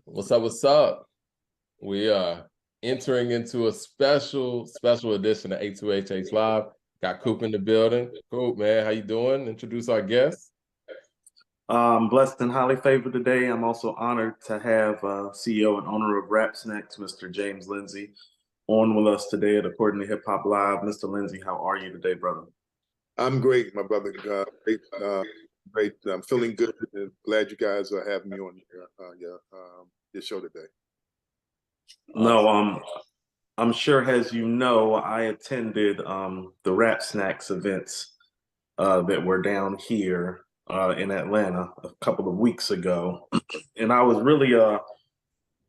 What's up? What's up? We are entering into a special edition of A2HH Live. Got Coop in the building. Coop, man, how you doing? Introduce our guest. I'm blessed and highly favored today. I'm also honored to have CEO and owner of Rap Snacks, Mr. James Lindsay, on with us today at According to Hip Hop Live. Mr. Lindsay, how are you today, brother? I'm great, my brother. Great. I'm feeling good and glad you guys are having me on your show today. No, I'm sure, as you know, I attended the Rap Snacks events that were down here in Atlanta a couple of weeks ago, and I was really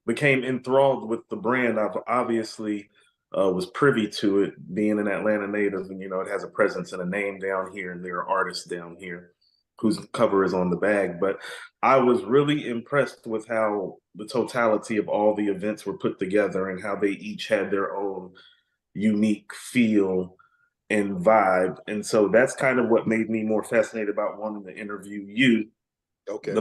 became enthralled with the brand. I've obviously was privy to it, being an Atlanta native, and it has a presence and a name down here, and there are artists down here whose cover is on the bag. But I was really impressed with how the totality of all the events were put together and how they each had their own unique feel and vibe. And so that's kind of what made me more fascinated about wanting to interview you. Okay.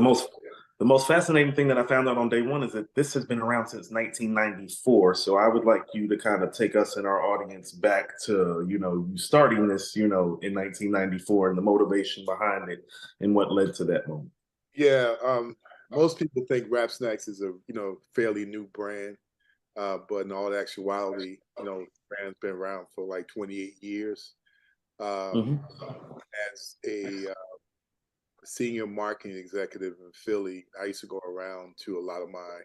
The most fascinating thing that I found out on day one is that this has been around since 1994. So I would like you to kind of take us and our audience back to, you starting this, in 1994 and the motivation behind it and what led to that moment. Yeah. Most people think Rap Snacks is a, fairly new brand. But in all actuality, the brand's been around for like 28 years. As a senior marketing executive in Philly, I used to go around to a lot of my,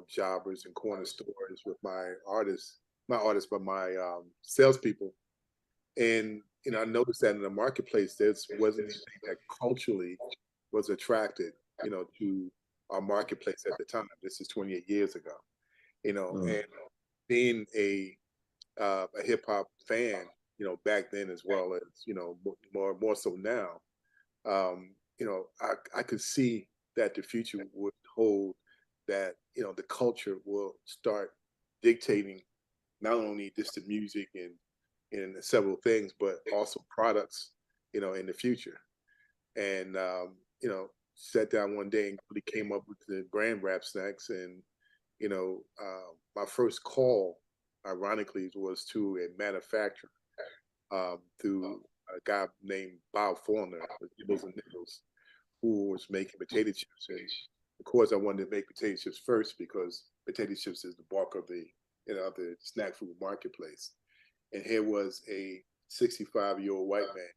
jobbers and corner stores with my salespeople. And, I noticed that in the marketplace, there wasn't anything that culturally was attracted, to our marketplace at the time. This is 28 years ago, and being a hip hop fan, back then as well as, more so now, I could see that the future would hold that, the culture will start dictating not only just the music and several things, but also products, in the future. And, sat down one day and really came up with the brand Rap Snacks. And, my first call, ironically, was to a manufacturer through a guy named Bob Foreigner, Nibbles and Nickels, who was making potato chips. And of course, I wanted to make potato chips first because potato chips is the bulk of the the snack food marketplace. And here was a 65-year-old white man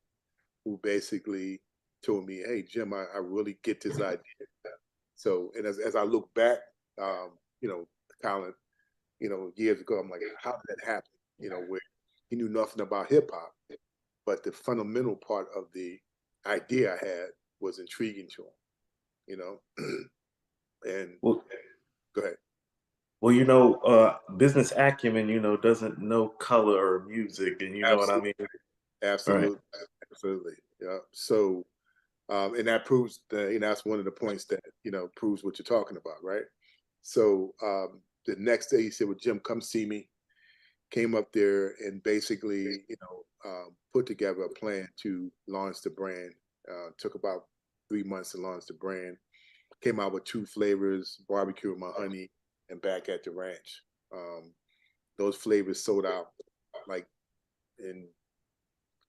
who basically told me, "Hey, Jim, I really get this idea." So, and as I look back, Colin, years ago, I'm like, how did that happen? Where he knew nothing about hip hop, but the fundamental part of the idea I had was intriguing to him, and go ahead. Well, business acumen, doesn't know color or music, and you know what I mean? Absolutely. Right. Absolutely. Yeah. So, and that proves that, that's one of the points that, proves what you're talking about, right? So, the next day he said, "Well, Jim, come see me." Came up there and basically, put together a plan to launch the brand. Took about 3 months to launch the brand. Came out with 2 flavors, barbecue with my honey and back at the ranch. Those flavors sold out like in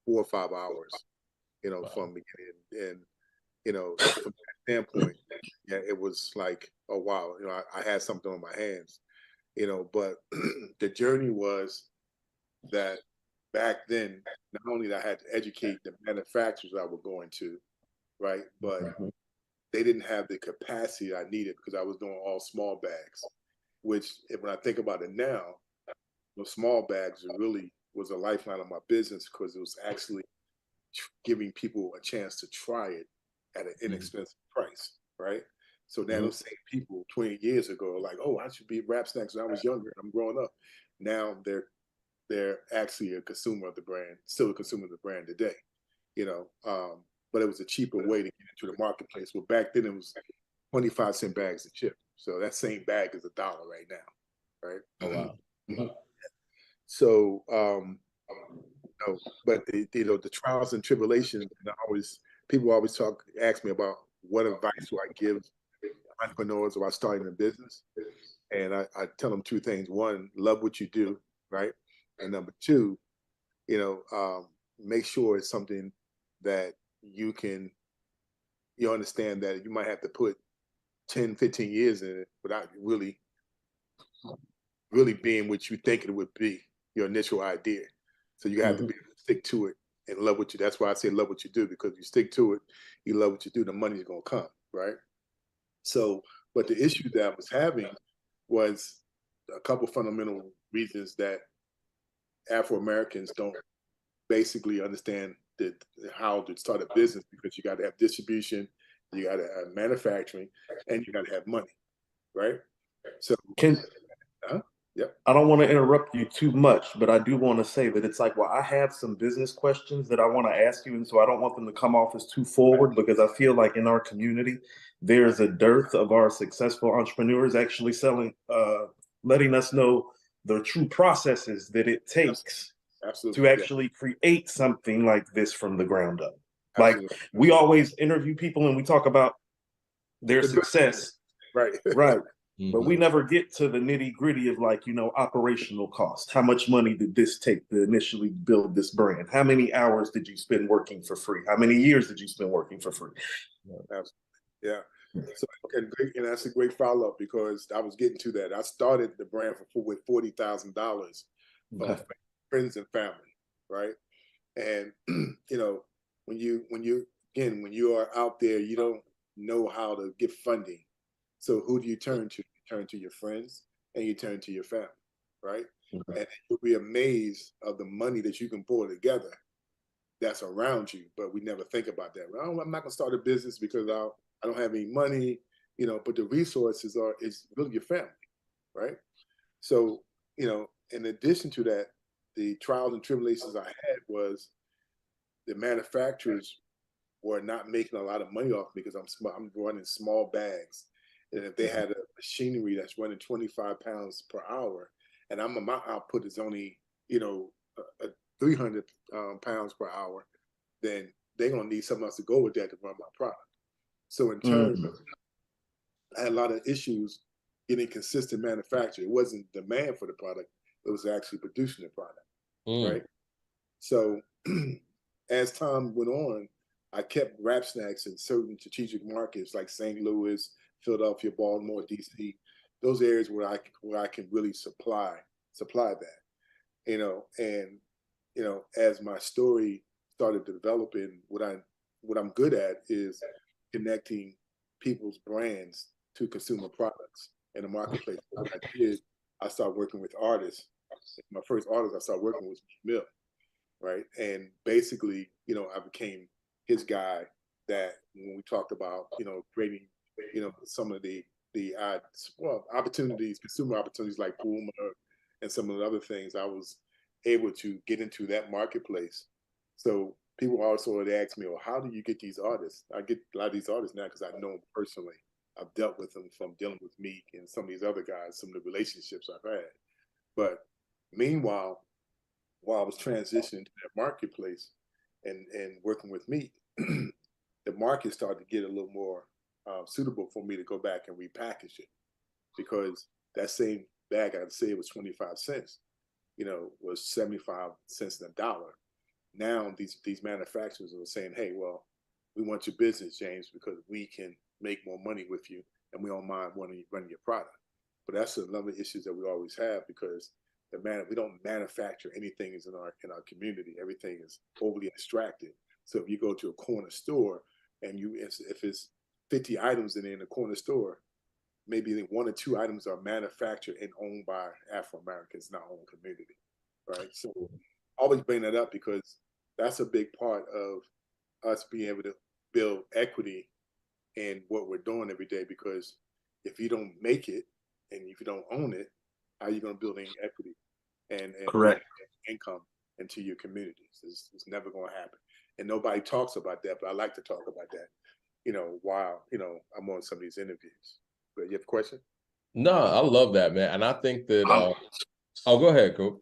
4 or 5 hours, wow. From beginning. And, from that standpoint, yeah, it was like, oh, wow, I had something on my hands, but the journey was that back then, not only did I had to educate the manufacturers I was going to, right, but they didn't have the capacity I needed because I was doing all small bags, which when I think about it now, the small bags really was a lifeline of my business because it was actually giving people a chance to try it at an inexpensive price, right? So now those same people 20 years ago are like, "Oh, I should be Rap Snacks when I was younger and I'm growing up." Now they're actually a consumer of the brand, still a consumer of the brand today, but it was a cheaper way to get into the marketplace. Well, back then it was 25-cent bags of chips. So that same bag is $1 right now, right? Oh, wow. So, but the trials and tribulations, people always ask me about what advice do I give entrepreneurs about starting a business. And I tell them two things. One, love what you do, right? And number two, make sure it's something that you understand that you might have to put 10, 15 years in it without really being what you think it would be, your initial idea. So you have to be able to stick to it and love what you, that's why I say love what you do, because you stick to it, you love what you do, the money's gonna come, right? So, but the issue that I was having was a couple fundamental reasons that Afro-Americans don't basically understand how to start a business, because you got to have distribution, you got to have manufacturing, and you got to have money, right? So yep. I don't want to interrupt you too much, but I do want to say that it's like, well, I have some business questions that I want to ask you, and so I don't want them to come off as too forward, because I feel like in our community, there's a dearth of our successful entrepreneurs actually letting us know the true processes that it takes to actually create something like this from the ground up. Absolutely. Like, we always interview people and we talk about their success. Right. Right. But we never get to the nitty gritty of, like, operational cost. How much money did this take to initially build this brand? How many hours did you spend working for free? How many years did you spend working for free? Absolutely. Yeah. So, and that's a great follow-up, because I was getting to that. I started the brand with $40,000 from friends and family, right? And when you are out there, you don't know how to get funding. So who do you turn to? You turn to your friends and you turn to your family, right? And you'll be amazed of the money that you can pull together that's around you. But we never think about that. Well, I'm not gonna start a business because I don't have any money, but the resources is really your family, right? So, in addition to that, the trials and tribulations I had was the manufacturers were not making a lot of money off me, because I'm running small bags. And if they had a machinery that's running 25 pounds per hour, and my output is only, 300 pounds per hour, then they're going to need something else to go with that to run my product. So in turn, I had a lot of issues getting consistent manufacturing. It wasn't demand for the product, it was actually producing the product, right? So as time went on, I kept Rap Snacks in certain strategic markets like St. Louis, Philadelphia, Baltimore, DC, those areas where I can really supply that, and as my story started developing, what I'm good at is connecting people's brands to consumer products in the marketplace. What I did, I started working with artists. My first artist I started working with was Mill, right? And basically, I became his guy. That when we talked about, creating, some of the opportunities, consumer opportunities like Puma and some of the other things, I was able to get into that marketplace. So people also had asked me, well, how do you get these artists? I get a lot of these artists now because I know them personally. I've dealt with them from dealing with Meek and some of these other guys, some of the relationships I've had. But meanwhile, while I was transitioning to that marketplace and working with Meek, the market started to get a little more suitable for me to go back and repackage it, because that same bag, I'd say it was 25 cents, was 75 cents in a dollar. Now these manufacturers are saying, hey, well, we want your business, James, because we can make more money with you, and we don't mind running your product. But that's another issue that we always have, because we don't manufacture anything in our community. Everything is overly extracted. So if you go to a corner store and if it's 50 items in the corner store, maybe 1 or 2 items are manufactured and owned by Afro-Americans in our own community, right? So I always bring that up because that's a big part of us being able to build equity in what we're doing every day, because if you don't make it and if you don't own it, how are you going to build any equity and correct income into your communities? It's never going to happen. And nobody talks about that, but I like to talk about that, while, I'm on some of these interviews. But you have a question? No, I love that, man. And I think that, go ahead, Coop.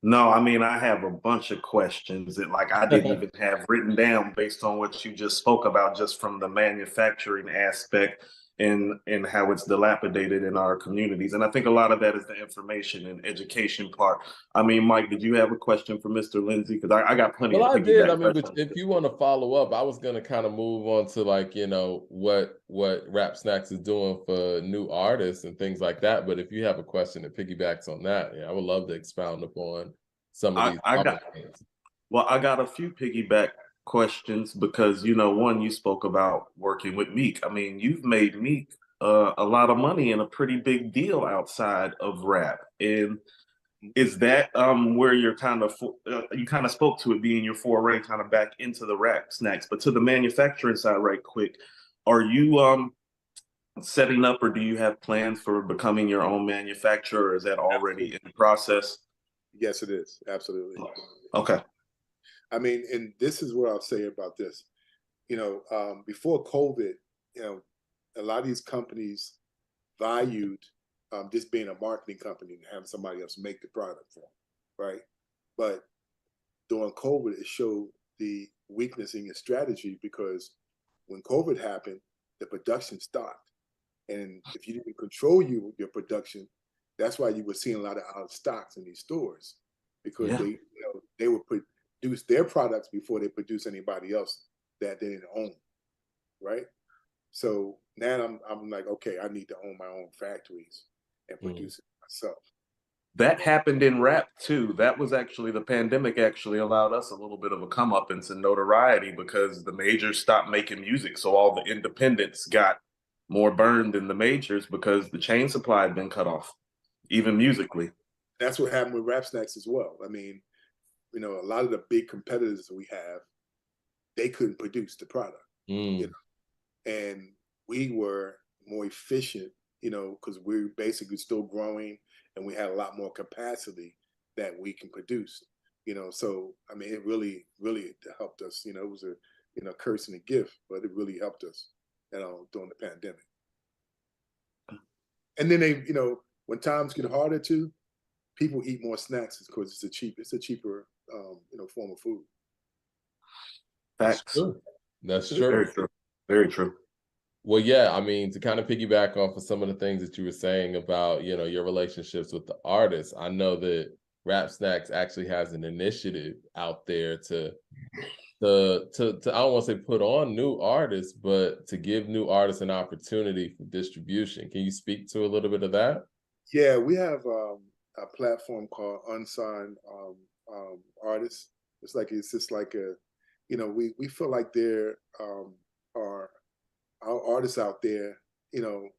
No, I mean, I have a bunch of questions that, like, I didn't even have written down based on what you just spoke about, just from the manufacturing aspect. and how it's dilapidated in our communities. And I think a lot of that is the information and education part. I mean, Mike, did you have a question for Mr. Lindsay? Because I got plenty Well, of I did. I piggyback mean, but questions. if you want to follow up, I was going to kind of move on to like, what Rap Snacks is doing for new artists and things like that. But if you have a question that piggybacks on that, yeah, I would love to expound upon some of these things. Well, I got a few piggyback questions because, one, you spoke about working with Meek. I mean, you've made Meek a lot of money and a pretty big deal outside of rap. And is that where you're you kind of spoke to it being your foray kind of back into the Rap Snacks, but to the manufacturing side, right quick, are you setting up, or do you have plans for becoming your own manufacturer, or is that already in process? Yes, it is. Absolutely. Okay. I mean, and this is what I'll say about this. Before COVID, a lot of these companies valued just being a marketing company and having somebody else make the product for them, right? But during COVID, it showed the weakness in your strategy because when COVID happened, the production stopped. And if you didn't control your production, that's why you were seeing a lot of out of stocks in these stores because they would produce their products before they produce anybody else that they didn't own, right? So now I'm like, okay, I need to own my own factories and produce it myself. That happened in rap too. That was actually, the pandemic actually allowed us a little bit of a come up into notoriety because the majors stopped making music. So all the independents got more burned than the majors because the chain supply had been cut off, even musically. That's what happened with Rap Snacks as well. I mean, a lot of the big competitors that we have, they couldn't produce the product, and we were more efficient, because we're basically still growing and we had a lot more capacity that we can produce, so I mean, it really, really helped us. It was a curse and a gift, but it really helped us, during the pandemic. And then when times get harder too, people eat more snacks because it's a cheaper form of food. That's true. That's true. Very true. Very true. Well, yeah, I mean, to kind of piggyback off of some of the things that you were saying about, your relationships with the artists, I know that Rap Snacks actually has an initiative out there to I don't want to say put on new artists, but to give new artists an opportunity for distribution. Can you speak to a little bit of that? Yeah, we have a platform called Unsigned Artists. It's just like we feel like there are our artists out there.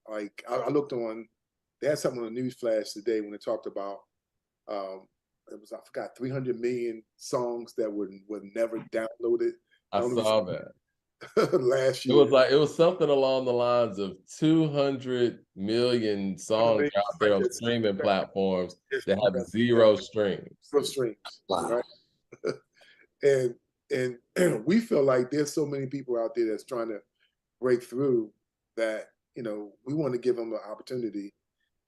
Like I looked on, they had something on the news flash today when they talked about it was, I forgot, 300 million songs that were never downloaded. I saw that. Last year. It was something along the lines of 200 million songs out there on streaming platforms that have zero streams. Zero streams. Wow. Right? And we feel like there's so many people out there that's trying to break through that, we want to give them an opportunity,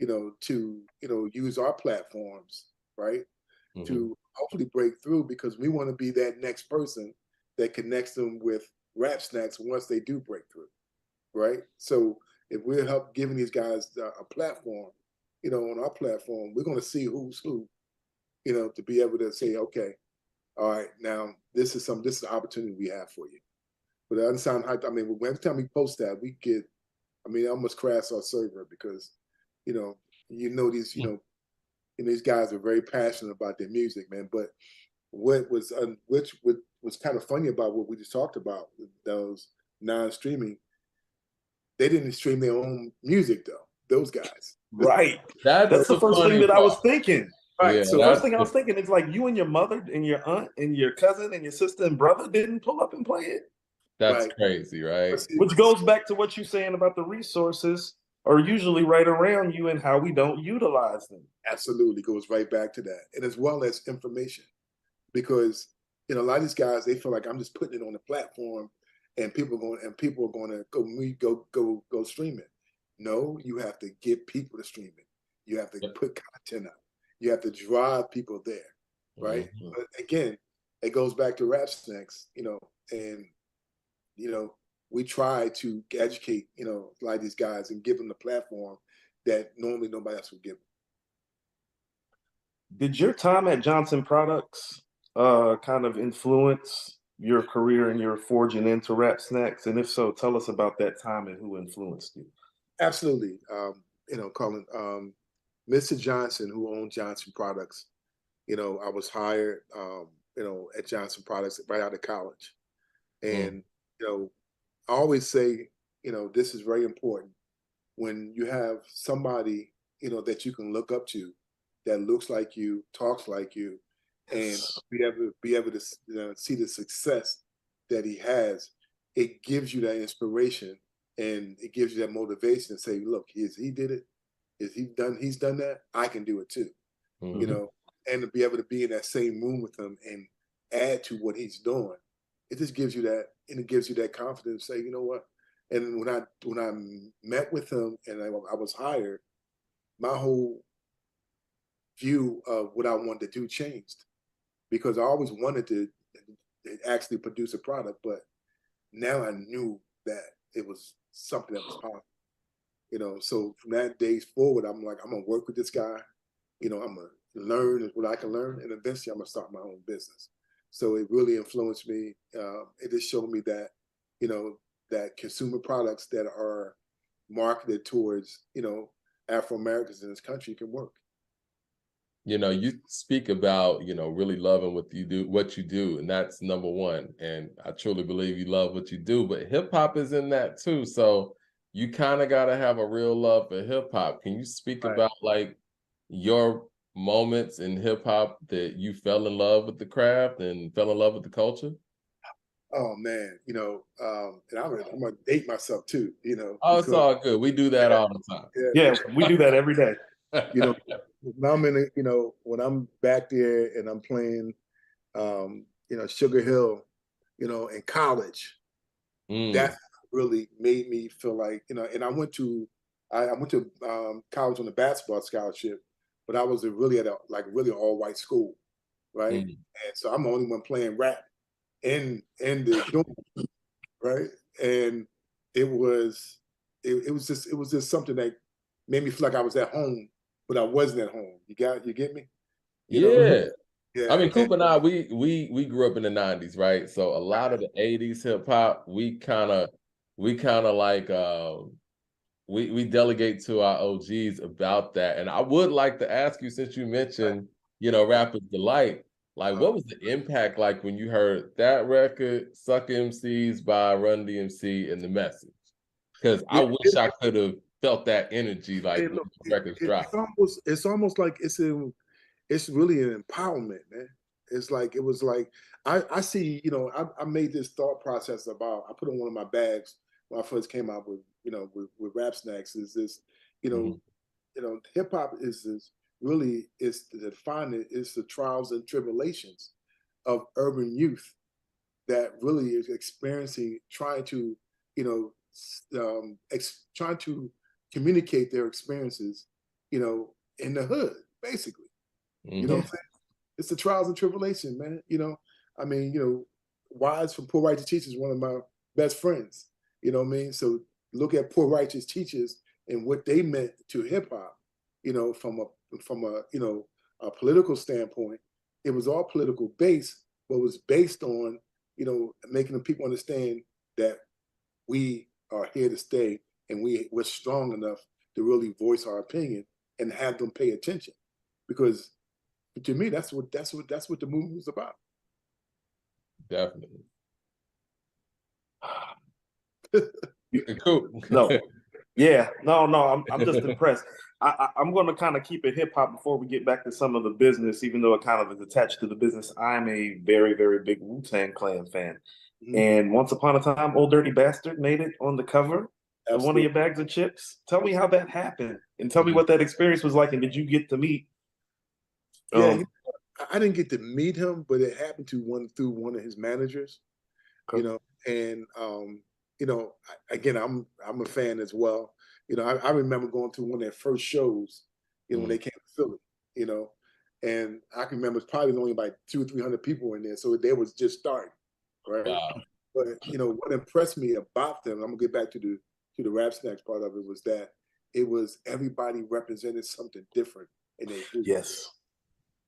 to, use our platforms, right? To hopefully break through, because we want to be that next person that connects them with Rap Snacks once they do break through, right? So if we're giving these guys a platform, on our platform, we're going to see who's who, to be able to say, okay, all right, now this is an opportunity we have for you. But it doesn't sound hyped. I mean, every time we post that, we get, it almost crash our server because, these guys are very passionate about their music, man. But what was kind of funny about what we just talked about, those non-streaming, they didn't stream their own music though. Those guys, right? That's the first thing that I was thinking. Right. Yeah, so first thing I was thinking is like you and your mother and your aunt and your cousin and your sister and brother didn't pull up and play it. That's crazy, right? Which goes back to what you're saying about the resources are usually right around you and how we don't utilize them. Absolutely goes right back to that, and as well as information, because a lot of these guys, they feel like I'm just putting it on the platform, and people are going to go stream it. No, you have to get people to stream it. You have to put content up. You have to drive people there, right? But again, it goes back to Rap Snacks, and we try to educate, like these guys and give them the platform that normally nobody else would give them. Did your time at Johnson Products kind of influence your career and your forging into Rap Snacks? And if so, tell us about that time and who influenced you. Absolutely. Colin, Mr. Johnson, who owned Johnson Products, I was hired, at Johnson Products right out of college. And, I always say, this is very important. When you have somebody, that you can look up to, that looks like you, talks like you, and be able to see the success that he has, it gives you that inspiration and it gives you that motivation to say, look, he did it, he's done that, I can do it too. And to be able to be in that same room with him and add to what he's doing, it just gives you that, and it gives you that confidence to say, you know what? And when I met with him and I was hired, my whole view of what I wanted to do changed, because I always wanted to actually produce a product, but now I knew that it was something that was possible. So from that day forward, I'm like, I'm gonna work with this guy. I'm gonna learn what I can learn, and eventually I'm gonna start my own business. So it really influenced me. It just showed me that, that consumer products that are marketed towards, Afro Americans in this country can work. You speak about, really loving what you do, and that's number one. And I truly believe you love what you do, but hip hop is in that too. So you kind of got to have a real love for hip hop. Can you speak about like your moments in hip hop that you fell in love with the craft and fell in love with the culture? Oh man, and I'm gonna date myself too, Oh, it's all good. We do that all the time. Yeah, we do that every day. When I'm when I'm back there and I'm playing, Sugar Hill, in college, that really made me feel like, and I went to college on a basketball scholarship, but I was really at a really all white school, right? And so I'm the only one playing rap in the dorm, right? And it was just something that made me feel like I was at home, but I wasn't at home. You get me? Yeah. Yeah. I mean, Coop and I, we grew up in the 90s, right? So a lot of the 80s hip hop, we kind of like we delegate to our OGs about that. And I would like to ask you, since you mentioned, Rapper's Delight, like what was the impact like when you heard that record, Suck MCs by Run DMC, and The Message? Because I wish I could have felt that energy like when the records dropped. It's almost like it's really an empowerment, man. It's like, it was like, I see, I made this thought process about, I put in one of my bags when I first came out with, with Rap Snacks, is this, hip hop is really, is to define it, is the trials and tribulations of urban youth that really is experiencing, trying to, trying to communicate their experiences, in the hood, basically. You know what I'm saying? It's the trials and tribulations, man. I mean, Wise from Poor Righteous Teachers is one of my best friends. You know what I mean? So look at Poor Righteous Teachers and what they meant to hip hop, from a political standpoint. It was all political based, but was based on, making the people understand that we are here to stay and we're strong enough to really voice our opinion and have them pay attention. Because to me, that's what the movement was about. Definitely. Cool. No. Yeah, no, I'm just impressed. I'm going to kind of keep it hip hop before we get back to some of the business, even though it kind of is attached to the business. I'm a very, very big Wu-Tang Clan fan. And once upon a time, Old Dirty Bastard made it on the cover of one of your bags of chips. Tell me how that happened, and tell me what that experience was like, and did you get to meet? Yeah, I didn't get to meet him, but it happened through one of his managers. And again, I'm a fan as well. I remember going to one of their first shows, when they came to Philly, and I can remember it's probably only like 200 or 300 people in there, so they was just starting, right? Wow. But what impressed me about them, I'm gonna get back to the rap snacks part of it, was that it was everybody represented something different in their group. Yes.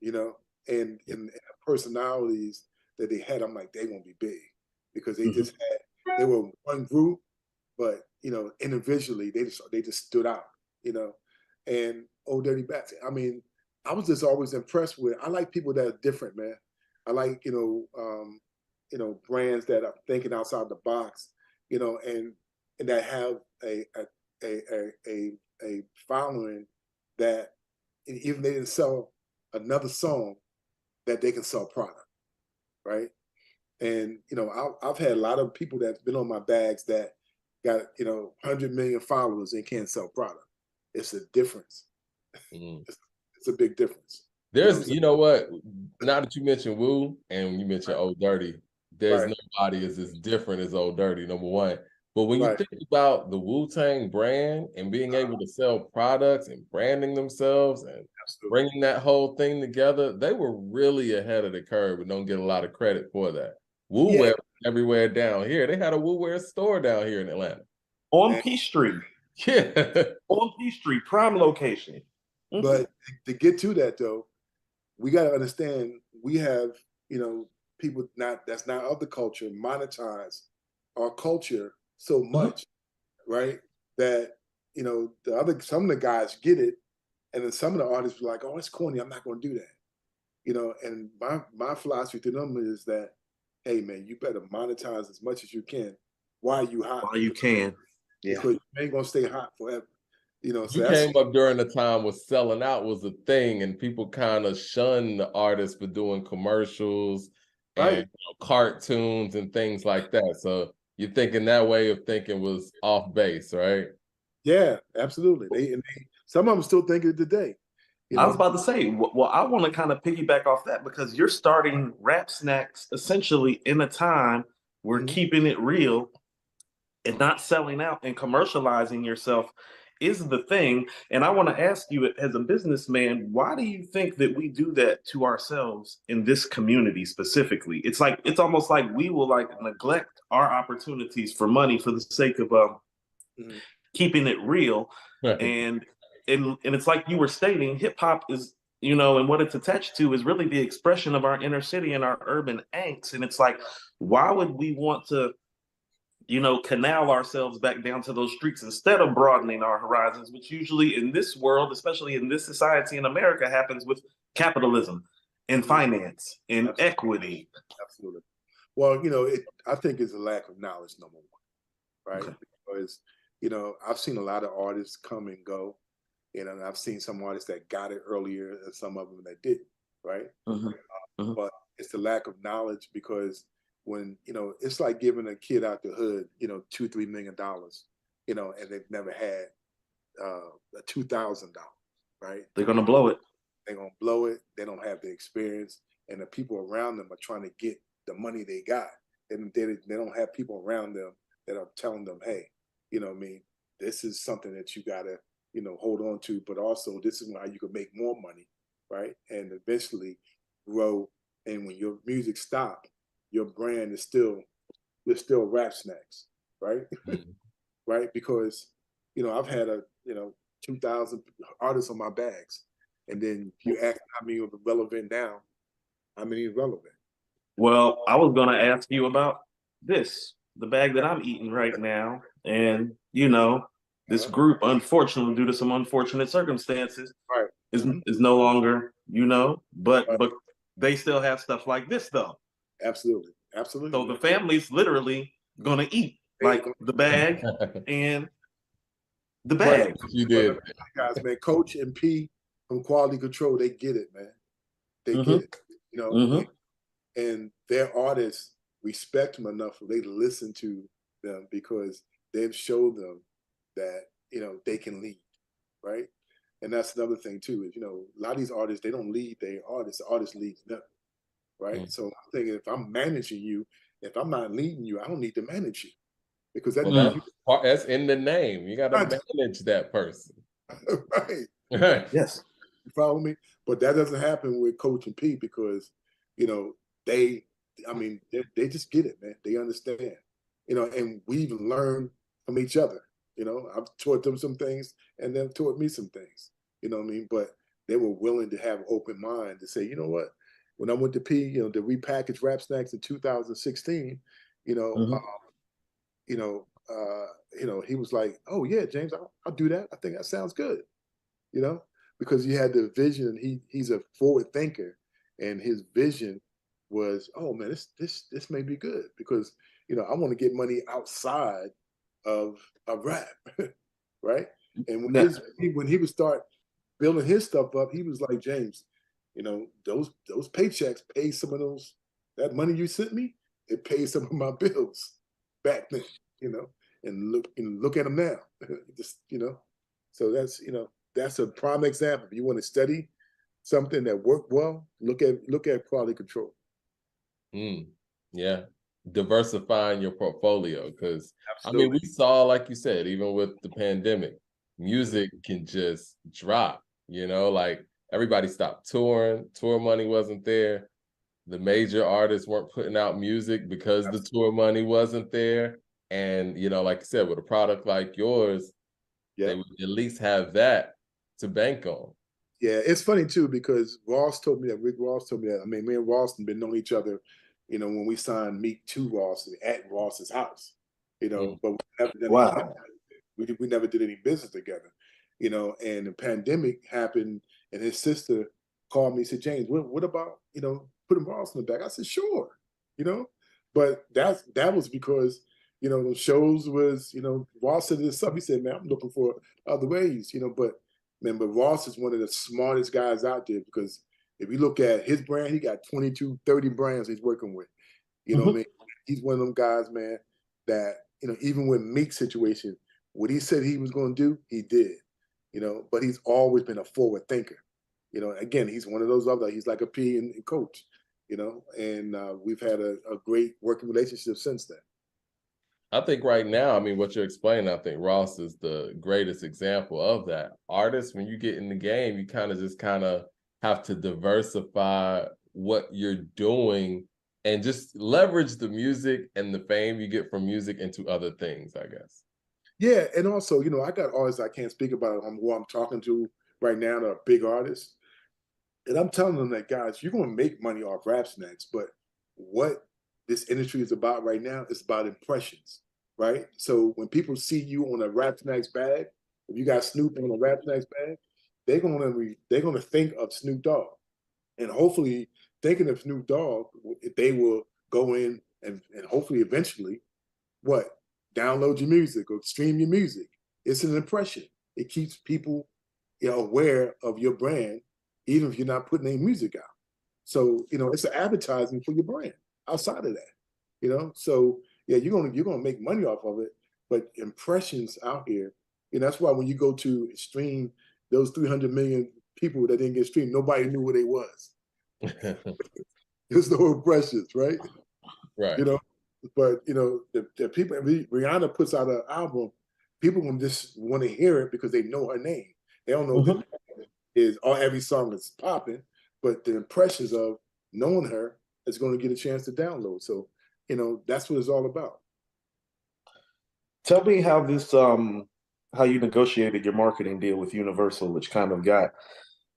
And the personalities that they had, I'm like, they won't be big because they were one group, but individually they just stood out, and Old Dirty Bats. I mean, I was just always impressed with. I like people that are different, man. I like brands that are thinking outside the box, and that have a following that even they didn't sell another song, that they can sell product, right? And I've had a lot of people that's been on my bags that got 100 million followers and can't sell product. It's a difference. It's a big difference. There's, you know what? Now that you mentioned Wu and you mentioned Old Dirty, there's nobody is as different as Old Dirty, number one. But when you think about the Wu-Tang brand and being able to sell products and branding themselves and bringing that whole thing together, they were really ahead of the curve and don't get a lot of credit for that. Wu-Wear everywhere down here. They had a Wu-Wear store down here in Atlanta. On Peachtree. Yeah. On Peachtree, prime location. But to get to that, though, we got to understand we have, people that's not of the culture monetize our culture so much, right? That, some of the guys get it. And then some of the artists were like, oh, it's corny, I'm not going to do that. And my philosophy to them is that, hey, man, you better monetize as much as you can while you hot. While you can. Yeah. Because you ain't going to stay hot forever. So you came up during the time where selling out was a thing, and people kind of shunned the artists for doing commercials and cartoons and things like that. So you're thinking that way of thinking was off base, right? Yeah, absolutely. Some of them still think it today. I was about to say, well, I want to kind of piggyback off that because you're starting Rap Snacks essentially in a time where keeping it real and not selling out and commercializing yourself is the thing. And I want to ask you, as a businessman, why do you think that we do that to ourselves in this community specifically? It's almost like we will neglect our opportunities for money for the sake of keeping it real. And it's like you were stating, hip hop is, and what it's attached to is really the expression of our inner city and our urban angst. And it's like, why would we want to canal ourselves back down to those streets instead of broadening our horizons, which usually in this world, especially in this society in America, happens with capitalism and finance and equity. Absolutely. Well, I think it's a lack of knowledge, number one, right? Because, I've seen a lot of artists come and go, and I've seen some artists that got it earlier and some of them that didn't, right? But it's the lack of knowledge because when, it's like giving a kid out the hood, $2-3 million, and they've never had $2,000, right? They're going to blow it. They're going to blow it. They don't have the experience, and the people around them are trying to get the money they got. And they don't have people around them that are telling them, hey, this is something that you got to, hold on to, but also this is how you can make more money, right? And eventually grow. And when your music stops, your brand is still Rap Snacks, right? Right? Because, I've had 2,000 artists on my bags. And then you ask how many are relevant now, how many is relevant? Well, I was going to ask you about the bag that I'm eating right now. And, this group, unfortunately, due to some unfortunate circumstances, is no longer, but they still have stuff like this, though. Absolutely. Absolutely. So the family's literally going to eat the bag and the bag. You did. Guys, man, Coach and P from Quality Control, they get it, man. They get it. And their artists respect them enough for they to listen to them because they've showed them that, they can lead, right? And that's another thing too, is, a lot of these artists, they don't lead their artists, the artist leads them, right? So I'm thinking if I'm managing you, if I'm not leading you, I don't need to manage you because that's in the name. You got to manage that person. Right. Yes. You follow me? But that doesn't happen with Coach and P because, they I mean, they just get it, man. They understand, and we even learn from each other. I've taught them some things, and they've taught me some things. You know what I mean? But they were willing to have open mind to say, you know what? When I went to to repackage Rap Snacks in 2016, you know, Mhm. he was like, "Oh yeah, James, I'll do that. I think that sounds good." You know, because he had the vision. He's a forward thinker, and his vision was, "Oh man, this may be good because I want to get money outside of rap, right?" And Now, when he would start building his stuff up, he was like, "James, those paychecks pay some of that money you sent me. It pays some of my bills back then, you know." And look at them now, just So that's a prime example. If you want to study something that worked well, look at quality control. Mm, yeah. Diversifying your portfolio. Because I mean, we Absolutely. saw, like you said, even with the pandemic, music can just drop, like everybody stopped touring, tour money wasn't there. The major artists weren't putting out music because the tour money wasn't there. And, like you said, with a product like yours, they Yep. would at least have that to bank on. Yeah, it's funny too because Ross told me that. Rick Ross told me that. I mean, me and Ross have been knowing each other, when we signed Meek to Ross at Ross's house, Mm. but we never did any business. wow. We never did any business together, and the pandemic happened and his sister called me and said, "James, what about, putting Ross in the back?" I said, "Sure," you know, but that was because, the shows was, Ross said this stuff. He said, "Man, I'm looking for other ways," but man, but Ross is one of the smartest guys out there because if you look at his brand, he got 22, 30 brands he's working with. You know what I Mhm. mean? He's one of them guys, man, that, even with Meek's situation, what he said he was going to do, he did, but he's always been a forward thinker. Again, he's one of those he's like a P in coach, and we've had a great working relationship since then. I think right now, I mean, what you're explaining, I think Ross is the greatest example of that. Artists, when you get in the game, you kind of have to diversify what you're doing and just leverage the music and the fame you get from music into other things, I guess. Yeah, and also, I got artists I can't speak about who I'm talking to right now that are big artists. And I'm telling them that, guys, you're going to make money off Rap Snacks, but what this industry is about right now is about impressions, right? So when people see you on a Rap Snacks bag, if you got Snoop on a Rap Snacks bag, they're gonna think of Snoop Dogg, and hopefully, thinking of Snoop Dogg, they will go in and hopefully eventually what download your music or stream your music. It's an impression. It keeps people aware of your brand, even if you're not putting any music out. So it's an advertising for your brand outside of that. So yeah, you're gonna make money off of it, but impressions out here, that's why when you go to stream those 300 million people that didn't get streamed, nobody knew who they was. There's no impressions, right? Right. You know, but the people. Rihanna puts out an album, people can just want to hear it because they know her name. They don't know Mhm. that is all every song is popping, but the impressions of knowing her is going to get a chance to download. So that's what it's all about. Tell me how you negotiated your marketing deal with Universal, which kind of got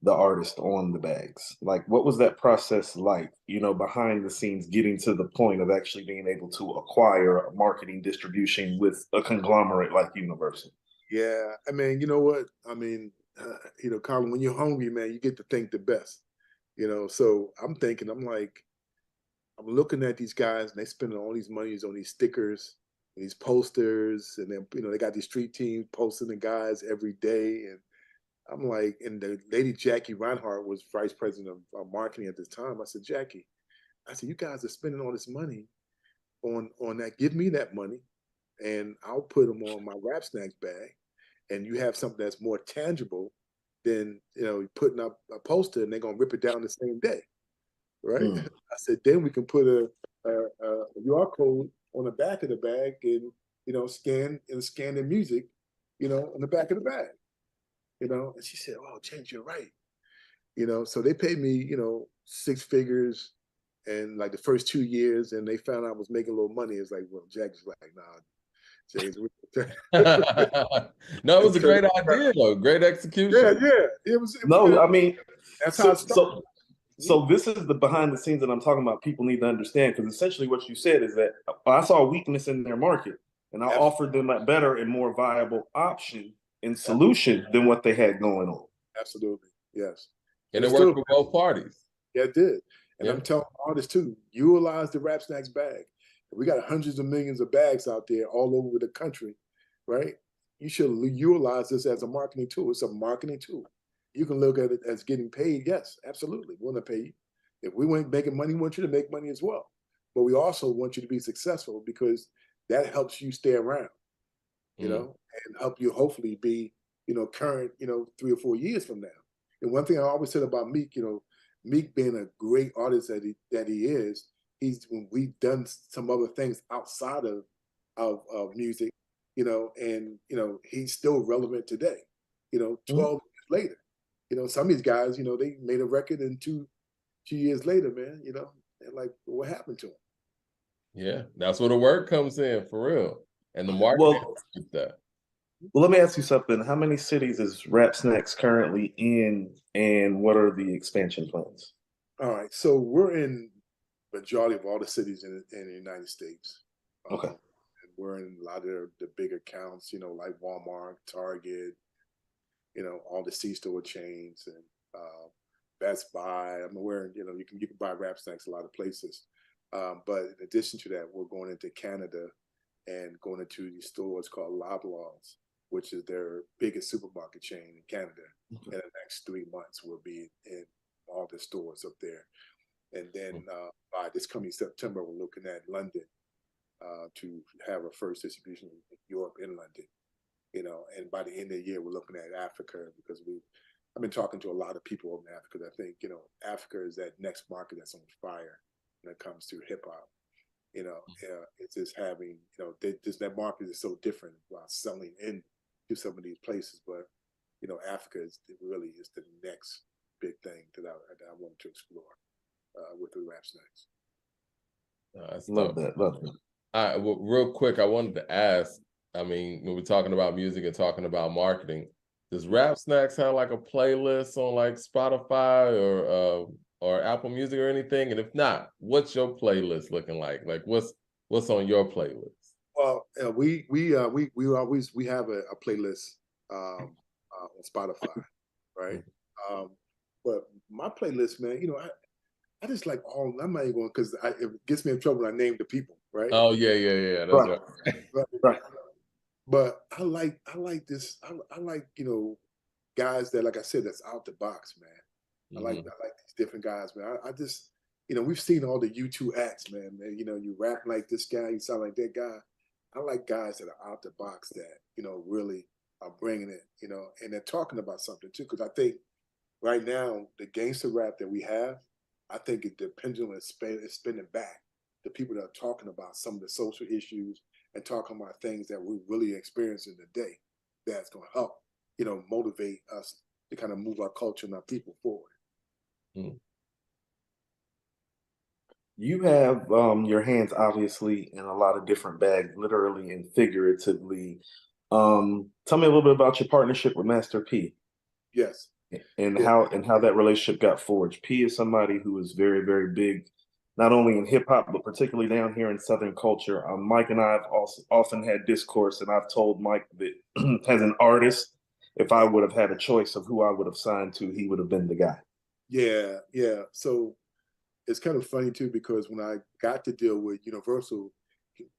the artist on the bags. Like, what was that process like, behind the scenes, getting to the point of actually being able to acquire a marketing distribution with a conglomerate like Universal? Yeah, I mean, you know what? I mean, Colin, when you're hungry, man, you get to think the best. So I'm like, I'm looking at these guys and they spending all these monies on these stickers, and these posters, and then they got these street teams posting the guys every day, and I'm like, and the lady Jackie Reinhardt was vice president of marketing at this time. I said, Jackie, I said, you guys are spending all this money on that. Give me that money, and I'll put them on my Rap Snacks bag, and you have something that's more tangible than putting up a poster and they're gonna rip it down the same day, right? Mm. I said, then we can put a QR code on the back of the bag and scan the music, on the back of the bag, And she said, "Oh, James, you're right." So they paid me, six figures, And like the first 2 years, and they found out I was making a little money. It's like, well, Jack's like, nah, James. No, it was a great idea though. Great execution. Yeah. It was No, good. I mean, That's how it started. so this is the behind the scenes that I'm talking about. People need to understand, because essentially what you said is that I saw a weakness in their market, and I offered them a better and more viable option and solution than what they had going on. Absolutely, yes. And it worked for both parties. Yeah, it did. And Yeah. I'm telling artists too, utilize the Rap Snacks bag. We got hundreds of millions of bags out there all over the country, right? You should utilize this as a marketing tool. It's a marketing tool. You can look at it as getting paid. Yes, absolutely. We want to pay you. If we weren't making money, we want you to make money as well. But we also want you to be successful, because that helps you stay around, you know, and help you hopefully be, current, 3 or 4 years from now. And one thing I always said about Meek, Meek being a great artist that he is, when we've done some other things outside of music, and he's still relevant today. 12 years later. Some of these guys, they made a record, and two years later, man, they're like, what happened to him? Yeah, that's where the work comes in, for real. And the marketing with that. Well, let me ask you something. How many cities is Rap Snacks currently in, and what are the expansion plans? All right, so we're in majority of all the cities in the United States. Okay. And we're in a lot of the big accounts, like Walmart, Target, all the C-store chains, and Best Buy. I mean, you can buy Rap Snacks a lot of places. But in addition to that, we're going into Canada and going into these stores called Loblaws, which is their biggest supermarket chain in Canada. In the next 3 months, we'll be in all the stores up there. And then by this coming September, we're looking at London to have a first distribution in Europe in London. And by the end of the year, we're looking at Africa, because I've been talking to a lot of people over in Africa. I think, Africa is that next market that's on fire when it comes to hip hop. It's just having, that market is so different while selling into some of these places. But, Africa really is the next big thing that I want to explore with the Rap Snacks. Love that. All right, well, real quick, I wanted to ask, I mean, when we're talking about music and talking about marketing, does Rap Snacks have like a playlist on like Spotify or Apple Music or anything? And if not, what's your playlist looking like? Like what's on your playlist? Well, we have a playlist on Spotify, right? But my playlist, man, I just like all. I'm not even going, because it gets me in trouble when I name the people, right? Oh yeah. That's right. But I like this. I like guys that, like I said, that's out the box, man. I like these different guys, man. I just we've seen all the A2HH, man. You rap like this guy, you sound like that guy. I like guys that are out the box that really are bringing it, and they're talking about something too. Because I think right now the gangster rap that we have, I think the pendulum is spinning back. The people that are talking about some of the social issues and talking about things that we really experience in the day, that's going to help, motivate us to kind of move our culture and our people forward. You have your hands obviously in a lot of different bags, literally and figuratively. Tell me a little bit about your partnership with Master P. Yes. And how that relationship got forged. P is somebody who is very, very big, not only in hip hop, but particularly down here in Southern culture. Mike and I have also often had discourse, and I've told Mike that as an artist, if I would have had a choice of who I would have signed to, he would have been the guy. Yeah. So it's kind of funny too, because when I got to deal with Universal,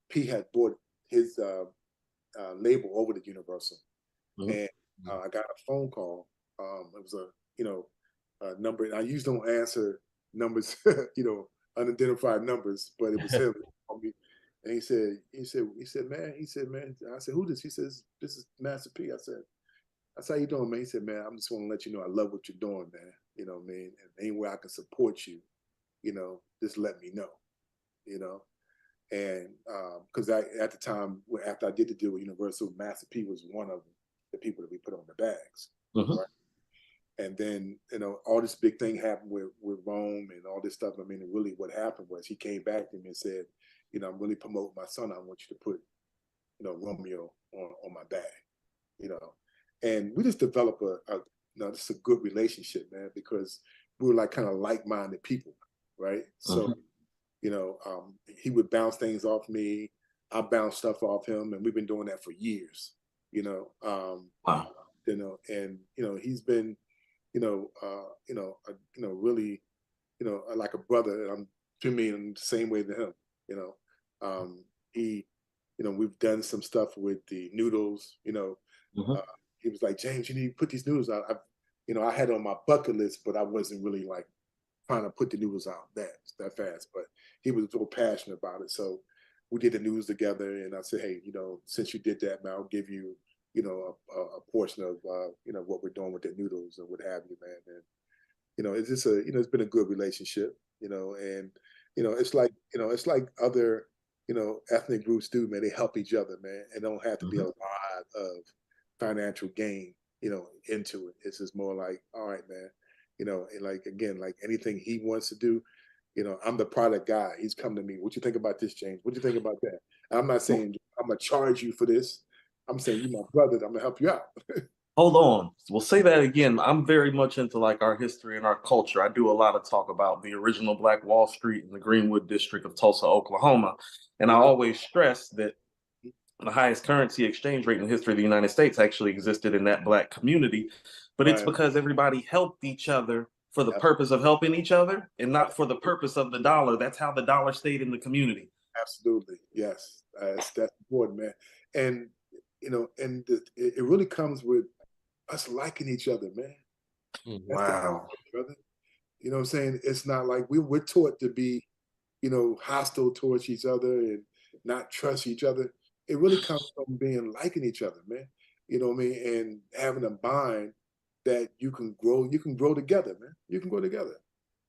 P had bought his label over to Universal, and I got a phone call. It was a number. I usually don't answer numbers, unidentified numbers, but it was him. And he said, man. I said, who this? He says, this is Master P. I said, how you doing, man? He said, man, I'm just want to let you know I love what you're doing, man. You know what I mean? And any way I can support you, just let me know. And because at the time, after I did the deal with Universal, Master P was one of the people that we put on the bags, right? And then, all this big thing happened with Rome and all this stuff. I mean, really what happened was he came back to me and said, I'm really promoting my son. I want you to put, Romeo on my bag, and we just developed just a good relationship, man, because we were like kind of like-minded people, right? So, he would bounce things off me. I bounce stuff off him, and we've been doing that for years, Wow. And he's been, really, like a brother. And I'm to me in the same way to him. He, we've done some stuff with the noodles. He was like, James, you need to put these noodles out. I had it on my bucket list, but I wasn't really like trying to put the noodles out that fast. But he was so passionate about it, so we did the noodles together. And I said, hey, since you did that, man, I'll give you, a portion of, what we're doing with the noodles and what have you, man. And it's just it's been a good relationship, and it's like other, ethnic groups do, man. They help each other, man, and don't have to be a lot of financial gain, into it. It's just more like, all right, man, and like, again, like anything he wants to do, I'm the product guy. He's come to me. What you think about this, James? What you think about that? And I'm not saying I'm gonna charge you for this. I'm saying, you my brother. I'm gonna help you out. Hold on. We'll say that again. I'm very much into like our history and our culture. I do a lot of talk about the original Black Wall Street in the Greenwood district of Tulsa, Oklahoma. And I always stress that the highest currency exchange rate in the history of the United States actually existed in that Black community. But it's because everybody helped each other for the purpose of helping each other and not for the purpose of the dollar. That's how the dollar stayed in the community. Absolutely. Yes. That's important, man. And, it really comes with us liking each other, man. Wow. Brother. You know what I'm saying? It's not like we're taught to be, hostile towards each other and not trust each other. It really comes from being liking each other, man. You know what I mean? And having a bond that you can grow together, man. You can grow together.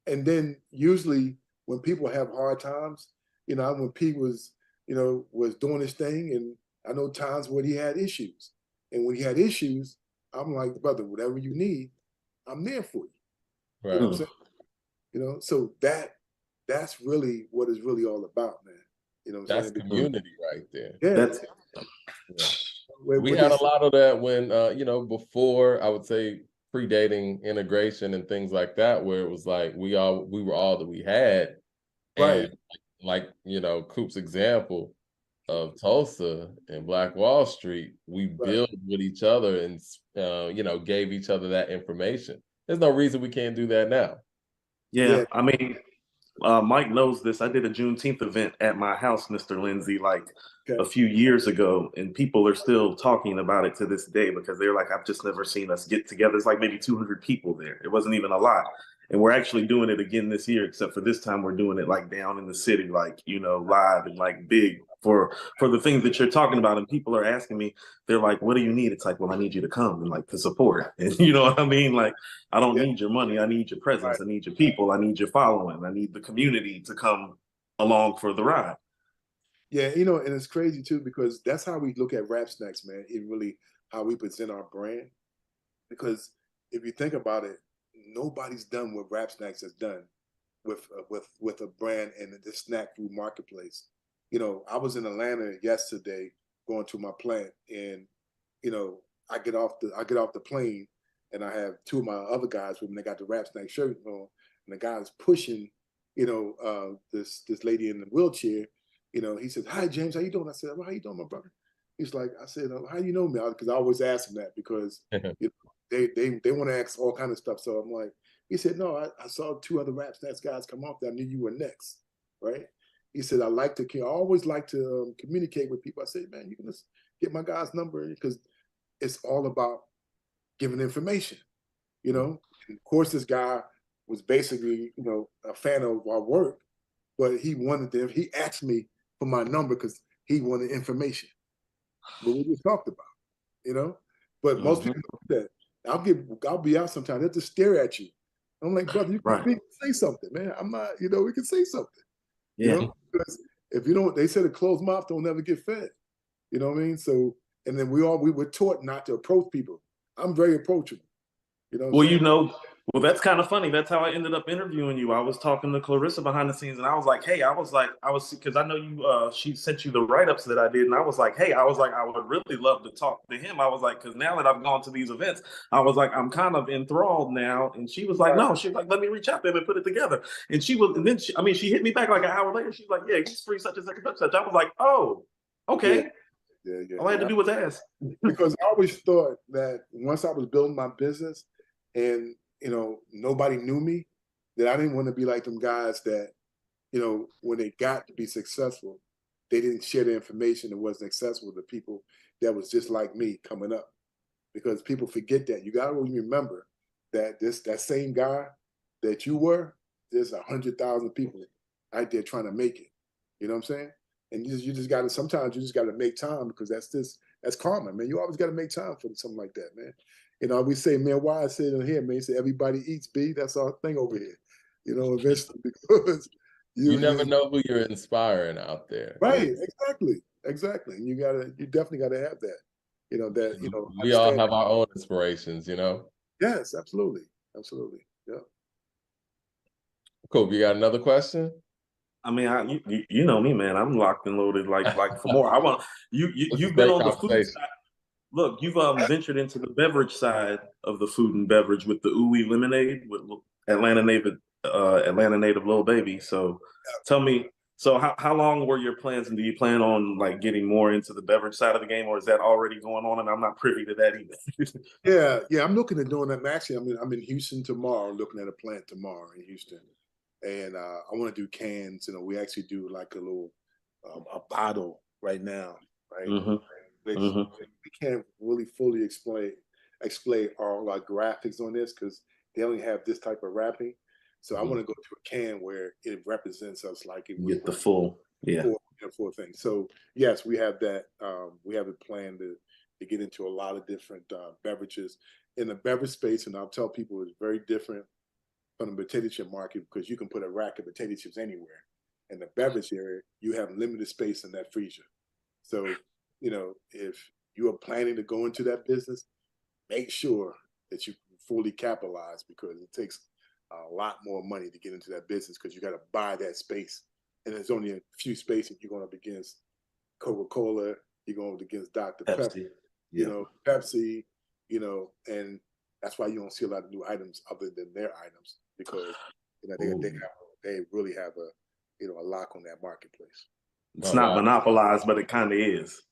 And then usually when people have hard times, when Pete was doing his thing, and I know times when he had issues. And when he had issues, I'm like, brother, whatever you need, I'm there for you. Right. You know what I'm saying? So that's really what it's really all about, man. You know what I'm saying? That's community right there. Yeah. We had a lot of that when, before, I would say, predating integration and things like that, where it was like we were all that we had. Right. And like, Coop's example of Tulsa and Black Wall Street, we built with each other and, gave each other that information. There's no reason we can't do that now. Yeah. I mean, Mike knows this. I did a Juneteenth event at my house, Mr. Lindsay, like a few years ago, and people are still talking about it to this day because they're like, I've just never seen us get together. It's like maybe 200 people there. It wasn't even a lot. And we're actually doing it again this year, except for this time we're doing it like down in the city, like, live and like big for the things that you're talking about. And people are asking me, they're like, what do you need? It's like, well, I need you to come and like to support. And you know what I mean? Like, I don't need your money. I need your presence. I need your people. I need your following. I need the community to come along for the ride. Yeah, and it's crazy too, because that's how we look at Rap Snacks, man. It really how we present our brand. Because if you think about it, nobody's done what Rap Snacks has done with a brand in the snack food marketplace. I was in Atlanta yesterday going to my plant, and I get off the plane, and I have two of my other guys with me. They got the Rap Snack shirt on, and the guy's pushing, this lady in the wheelchair. He said, "Hi, James, how you doing?" I said, "Well, how you doing, my brother?" He's like, I said, "How do you know me?" Because I always ask him that, because they want to ask all kind of stuff. So I'm like, he said, "No, I saw two other Rap Snacks guys come off that. I knew you were next, right?" He said, I always like to communicate with people. I said, "Man, you can just get my guy's number," because it's all about giving information, And of course, this guy was basically, a fan of our work, but he asked me for my number because he wanted information. What we just talked about, But most people don't do that. I'll be out sometimes. They'll just stare at you. I'm like, brother, you can say something, man. I'm not, we can say something. Because if you don't, they said a closed mouth don't never get fed. You know what I mean? So, and then we were taught not to approach people. I'm very approachable. You know what I'm Well, saying? well, that's kind of funny. That's how I ended up interviewing you. I was talking to Clarissa behind the scenes, and I was like, "Hey, because I know you. She sent you the write-ups that I did, and I was like, "Hey, I would really love to talk to him." I was like, "Because now that I've gone to these events, I was like, I'm kind of enthralled now." And she was like, Right. "No," she was like, "Let me reach out to him and put it together." And she hit me back like an hour later. She's like, "Yeah, he's free such and such and such." I was like, "Oh, Yeah, okay." All I had to yeah. do was ask. Because I always thought that once I was building my business and, nobody knew me, that I didn't want to be like them guys that, when they got to be successful, they didn't share the information that wasn't accessible to people that was just like me coming up. Because people forget that. You got to remember that that same guy that you were, there's 100,000 people out there trying to make it. You know what I'm saying? And you just got to, sometimes you just got to make time, because that's karma, man. You always got to make time for something like that, man. We say, man, why I say it here, man? You say everybody eats, B. That's our thing over here. Eventually, because You never know who you're inspiring out there. right, exactly. And you definitely gotta have that. We all Understand. have our own inspirations, Yes, absolutely, yeah. Cool. You got another question? I mean, you know me, man. I'm locked and loaded, like for more. I want It's a you've been great on the food conversation. side. Look, you've ventured into the beverage side of the food and beverage with the Ooey lemonade with Atlanta native Lil Baby. So, tell me, so how long were your plans, and do you plan on like getting more into the beverage side of the game, or is that already going on? And I'm not privy to that either. Yeah. I'm looking at doing that. Actually, I'm in Houston tomorrow, looking at a plant tomorrow in Houston, and I want to do cans. We actually do like a little a bottle right now, right? hmm Which hmm we can't really fully explain all our graphics on this, because they only have this type of wrapping. So I want to go to a can where it represents us like if we Get the were full, yeah. full thing. So yes, we have that. We have a plan to get into a lot of different beverages in the beverage space, and I'll tell people it's very different from the potato chip market, because you can put a rack of potato chips anywhere. In the beverage area, you have limited space in that freezer. So, if you are planning to go into that business, make sure that you fully capitalize, because it takes a lot more money to get into that business, because you got to buy that space. And there's only a few spaces. You're going up against Coca-Cola, you're going up against Dr. Pepper, Pepsi, yeah. Pepsi, and that's why you don't see a lot of new items other than their items, because they really have a lock on that marketplace. It's not monopolized, but it kind of is.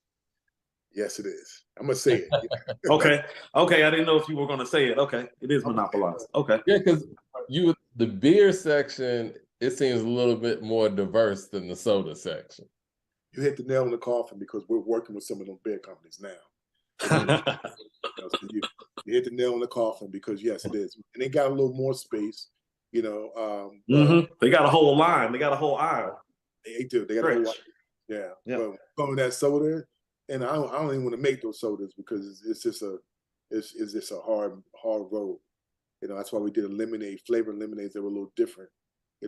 Yes, it is. I'm gonna say it. Okay. I didn't know if you were going to say it. Okay, it is monopolized. Okay. Yeah, because the beer section, it seems a little bit more diverse than the soda section. You hit the nail on the coffin, because we're working with some of those beer companies now. So you hit the nail on the coffin, because yes, it is, and they got a little more space. They got a whole line. They got a whole aisle. They do. They got a whole line. Yeah. But from that soda, and I don't even want to make those sodas, because it's just a hard road. That's why we did a lemonade, flavored lemonades that were a little different.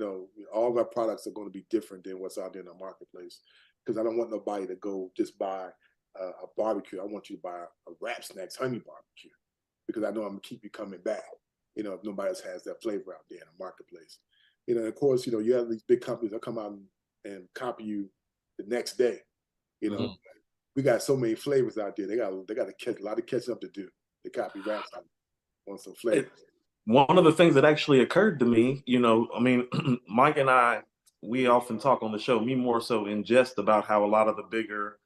All of our products are going to be different than what's out there in the marketplace, because I don't want nobody to go just buy a barbecue. I want you to buy a Rap Snacks honey barbecue, because I know I'm gonna keep you coming back. If nobody else has that flavor out there in the marketplace. Of course, you have these big companies that come out and copy you the next day. We got so many flavors out there. They got to catch a lot of catching up to do. The copy raps on some flavors. One of the things that actually occurred to me, I mean, Mike and I, we often talk on the show, me more so in jest, about how a lot of the bigger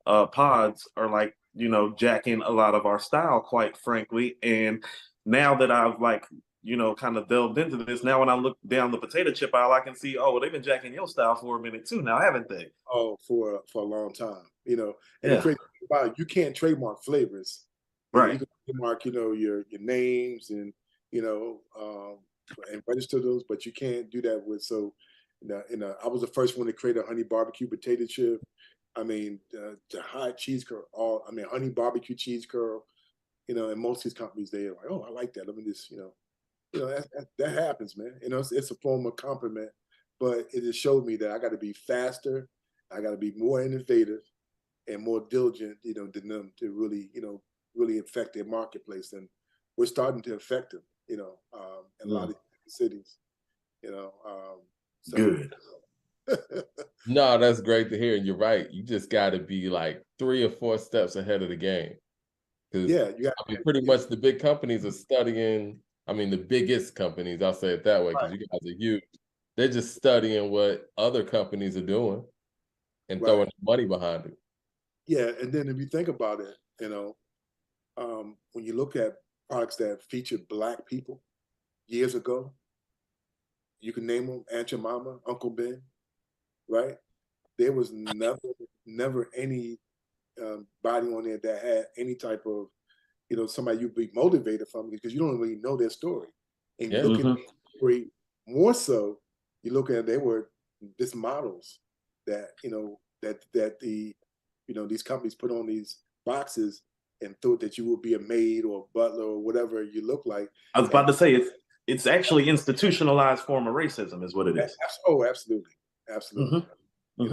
pods are like, jacking a lot of our style, quite frankly. And now that I've kind of delved into this, now when I look down the potato chip aisle, I can see, oh, well, they've been jacking your style for a minute too now, haven't they? Oh, for a long time, and Yeah. the crazy thing about it, you can't trademark flavors. Right. You can trademark, your names and and register those, but you can't do that with. So, I was the first one to create a honey barbecue potato chip. I mean, the hot cheese curl, honey barbecue cheese curl. And most of these companies, they're like, oh, I like that. Let me just, that happens, man. It's a form of compliment, but it just showed me that I got to be faster. I got to be more innovative and more diligent, than them to really, really affect their marketplace than we're starting to affect them, in a lot of cities, so. Good. No, that's great to hear. And you're right. You just got to be like 3 or 4 steps ahead of the game. Because Yeah, you got. I mean, pretty much the big companies are studying. I mean, the biggest companies, I'll say it that way, because you guys are huge. They're just studying what other companies are doing and throwing money behind it. Yeah, and then if you think about it, when you look at products that featured Black people years ago, you can name them: Aunt Jemima, Uncle Ben, right? There was never any body on there that had any type of, somebody you'd be motivated from, because you don't really know their story. And you look at the story more so, you look at, they were just models that, that the, these companies put on these boxes and thought that you would be a maid or a butler or whatever you look like. I was about to say, it's actually institutionalized form of racism is what it is. Oh, absolutely. Absolutely.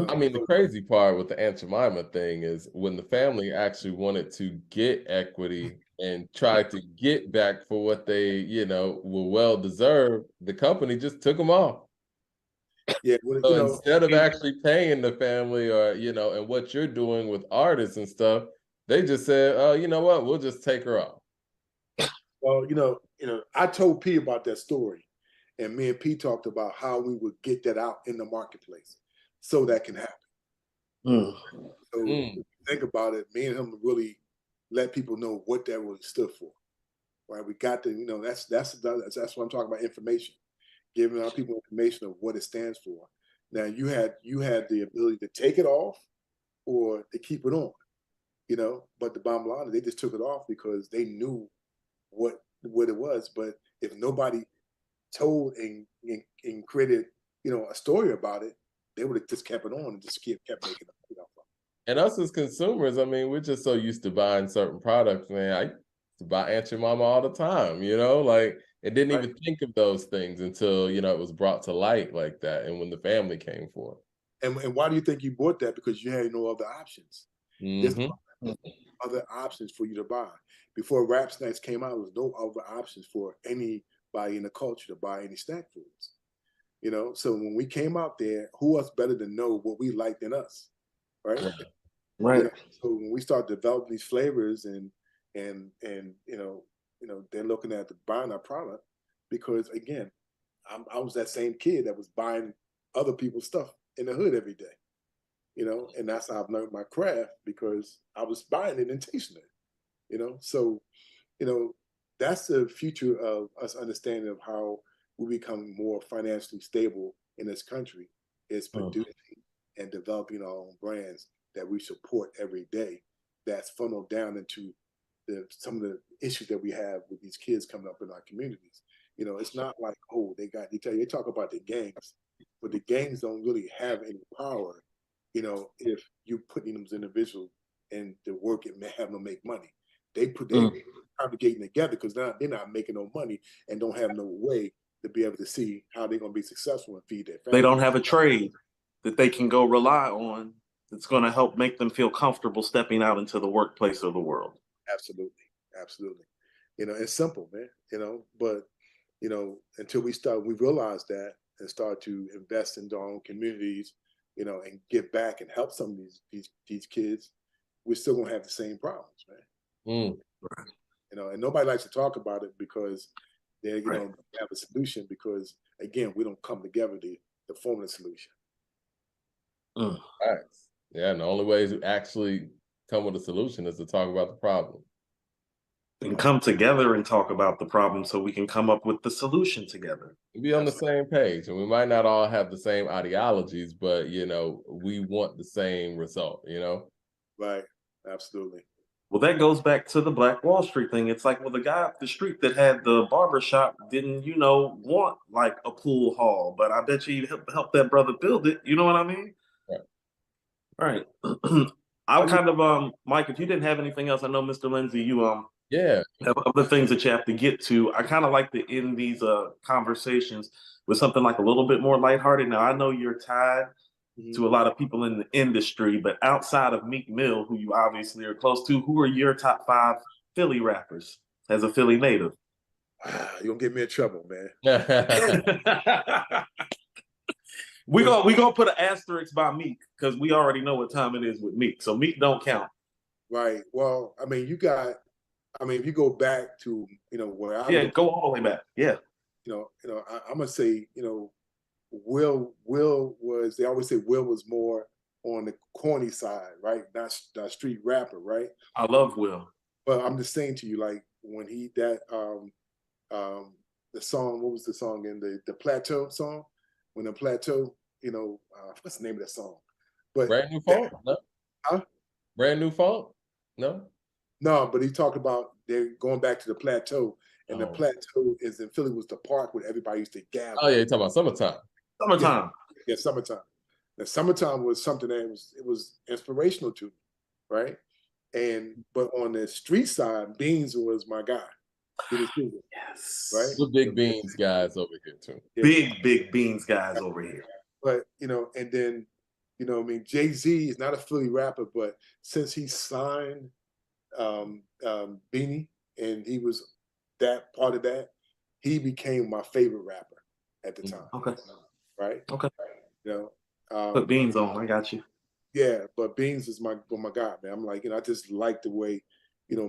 I mean, the crazy part with the Aunt Jemima thing is when the family actually wanted to get equity and tried to get back for what they, were well deserved, the company just took them off. Yeah. Well, so instead of actually paying the family or, and what you're doing with artists and stuff, they just said, oh, you know what, we'll just take her off. Well, I told P about that story, and me and P talked about how we would get that out in the marketplace so that can happen. So if you think about it, me and him really let people know what that really stood for. Right? We got to, that's what I'm talking about, information, giving our people information of what it stands for. Now you had the ability to take it off or to keep it on, but the bottom line is they just took it off because they knew what it was. But if nobody told and created, a story about it, they would have just kept it on and just kept making it. And us as consumers, I mean, we're just so used to buying certain products, man. I used to buy Aunt Jemima all the time, like, it didn't even think of those things until, it was brought to light like that. And when the family came for it. And why do you think you bought that? Because you had no other options. There's other options for you to buy. Before Rap Snacks came out, there was no other options for anybody in the culture to buy any snack foods. So when we came out there, who else better to know what we like than us, right? Right. So when we start developing these flavors and they're looking at buying our product, because again, I was that same kid that was buying other people's stuff in the hood every day, and that's how I've learned my craft, because I was buying it and tasting it, so that's the future of us understanding of how we become more financially stable in this country, is producing and developing our own brands that we support every day, that's funneled down into some of the issues that we have with these kids coming up in our communities. It's not like, oh, they talk about the gangs, but the gangs don't really have any power, if you put in those individuals and the work and have them make money. They congregating together because they're not making no money and don't have no way to be able to see how they're going to be successful and feed their family. They don't have a trade that they can go rely on that's going to help make them feel comfortable stepping out into the workplace of the world. Absolutely. It's simple, man, but, until we realize that and start to invest in our own communities, and give back and help some of these kids, we're still going to have the same problems, man. And nobody likes to talk about it because they, have a solution, because again, we don't come together to form a solution. Right. Yeah, and the only way to actually come with a solution is to talk about the problem. And come together and talk about the problem so we can come up with the solution together. Be on the same page. And we might not all have the same ideologies, but, we want the same result, Right. Absolutely. Well, that goes back to the Black Wall Street thing. It's like, well, the guy up the street that had the barber shop didn't, want like a pool hall, but I bet you help that brother build it. You know what I mean? Right. I'll kind of, Mike, if you didn't have anything else, I know Mr. Lindsay, you have other things that you have to get to. I kind of like to end these conversations with something like a little bit more lighthearted. Now, I know you're tied to a lot of people in the industry, but outside of Meek Mill, who you obviously are close to, who are your top 5 Philly rappers? as a Philly native? You're gonna get me in trouble, man. we gonna put an asterisk by Meek because we already know what time it is with Meek. So Meek don't count. Right. Well, I mean, if you go back to, where I was, go all the way back. Yeah. I'm gonna say, Will was, they always say Will was more on the corny side, right? Not street rapper, right? I love Will. But I'm just saying to you, like when the song, what was the song in the Plateau song? When the Plateau, what's the name of that song? But Brand New Funk? No. Huh? Brand New Funk? No. No, but he talked about they're going back to the Plateau, and the Plateau is in Philly, was the park where everybody used to gather. Oh yeah, you're talking about Summertime. Summertime. Yeah, Summertime. The Summertime was something that was inspirational to me, right? But on the street side, Beans was my guy. Yes. Right? The big Beans guys over here too. Big Beans guys over here. But and then, Jay-Z is not a Philly rapper, but since he signed Beanie and he was that part of that, he became my favorite rapper at the time. Okay. Right? Okay. Put Beans on, I got you. Yeah, but Beans is my guy, man. I'm like, I just like the way,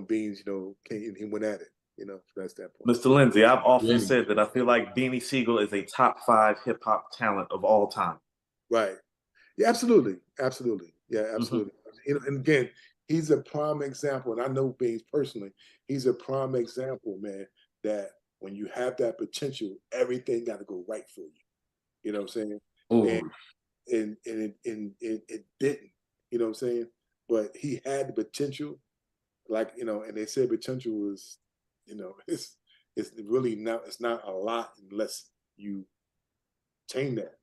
Beans, he went at it, that's that point. Mr. Lindsay, I've often said that I feel like Beanie Siegel is a top 5 hip hop talent of all time. Right. Yeah, absolutely. Absolutely. Yeah, absolutely. And again, he's a prime example, and I know Beans personally, he's a prime example, man, that when you have that potential, everything got to go right for you. You know what I'm saying? Ooh. And it didn't, you know what I'm saying? But he had the potential, like, and they said potential was, it's really not, it's not a lot unless you attain that,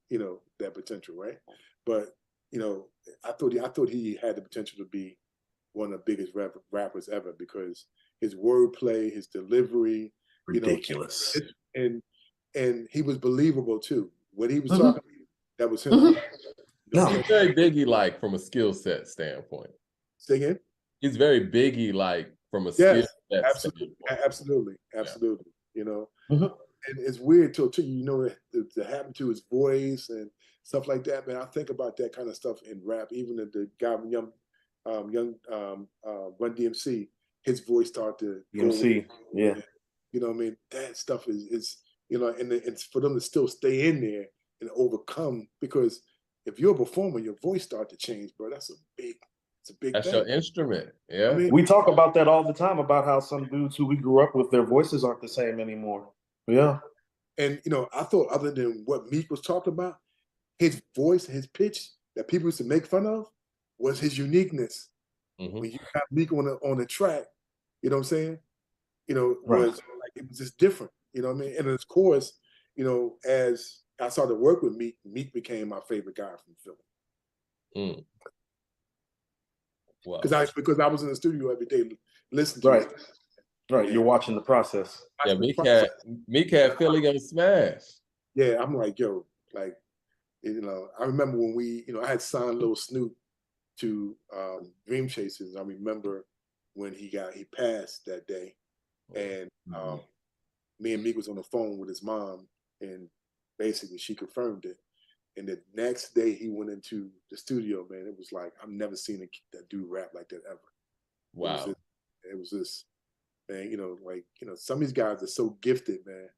that potential, right? But, I thought he had the potential to be one of the biggest rappers ever because his wordplay, his delivery, ridiculous, and he was believable too. What he was talking, that was him. No, he's very Biggie-like from a skill set standpoint. Say again? He's very Biggie-like from a skill set standpoint. Absolutely. Yeah. And it's weird too, to happen to his voice and stuff like that, man. I think about that kind of stuff in rap. Even the guy young Run DMC, his voice started to DMC, yeah. You know what I mean? That stuff is and it's for them to still stay in there and overcome, because if you're a performer, your voice starts to change, bro. That's a big That's thing. your instrument. Yeah. I mean, we talk about that all the time, about how some dudes who we grew up with, their voices aren't the same anymore. Yeah. And I thought, other than what Meek was talking about, his voice, his pitch that people used to make fun of was his uniqueness. When you got Meek on the track, you know what I'm saying? Was like, it was just different. You know what I mean? And of course, as I started to work with Meek, Meek became my favorite guy from Philly. Wow. Because I was in the studio every day listening to it. Right, you're watching the process. Yeah, Meek had Philly on Smash. Yeah, I'm like, yo, like, I remember when I had signed Lil Snoop to Dream Chasers. I remember when he passed that day, and me and Meek was on the phone with his mom, and basically she confirmed it. And the next day he went into the studio, man. It was like, I've never seen that dude rap like that ever. Wow. It was this, man, some of these guys are so gifted, man.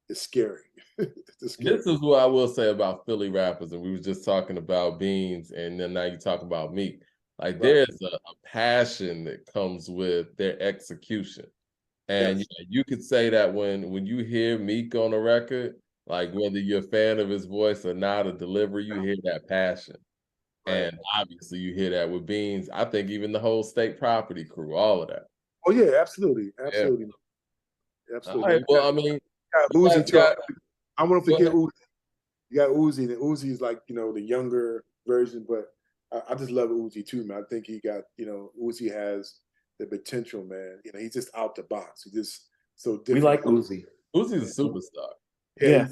It's scary. This is what I will say about Philly rappers, and we were just talking about Beans, and then now you talk about Meek. Like, there's a passion that comes with their execution. And you could say that when you hear Meek on a record, like whether you're a fan of his voice or not, a delivery, you hear that passion. And obviously you hear that with Beans. I think even the whole State Property crew, all of that. Oh yeah, absolutely. Absolutely. Yeah. Absolutely. All right, well, I mean, Uzi too. I want to forget Uzi. You got Uzi, and Uzi is like, the younger version, but I just love Uzi too, man. I think he got, Uzi has the potential, man. He's just out the box. He's just so different. We like Uzi. Uzi's a superstar. Yeah,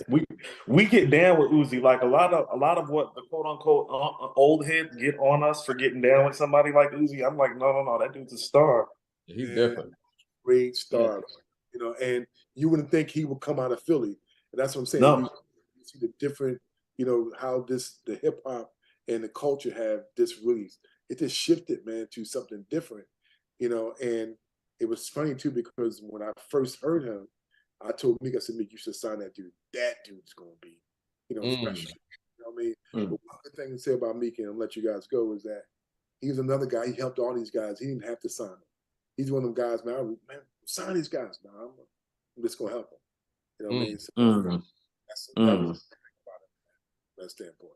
we get down with Uzi. Like a lot of what the quote unquote old heads get on us for getting down with somebody like Uzi. I'm like, no, that dude's a star. He's different. Great star. and you wouldn't think he would come out of Philly. And that's what I'm saying. No. You see the different, how the hip hop and the culture have this really, it just shifted, man, to something different, and it was funny too, because when I first heard him, I told Meek, I said, Meek, you should sign that dude. That dude's going to be, special. You know what I mean? But one good thing to say about Meek, and I'll let you guys go, is that he's another guy. He helped all these guys. He didn't have to sign them. He's one of them guys, man, sign these guys, man. I'm just going to help them. You know what I mean? So that's that standpoint.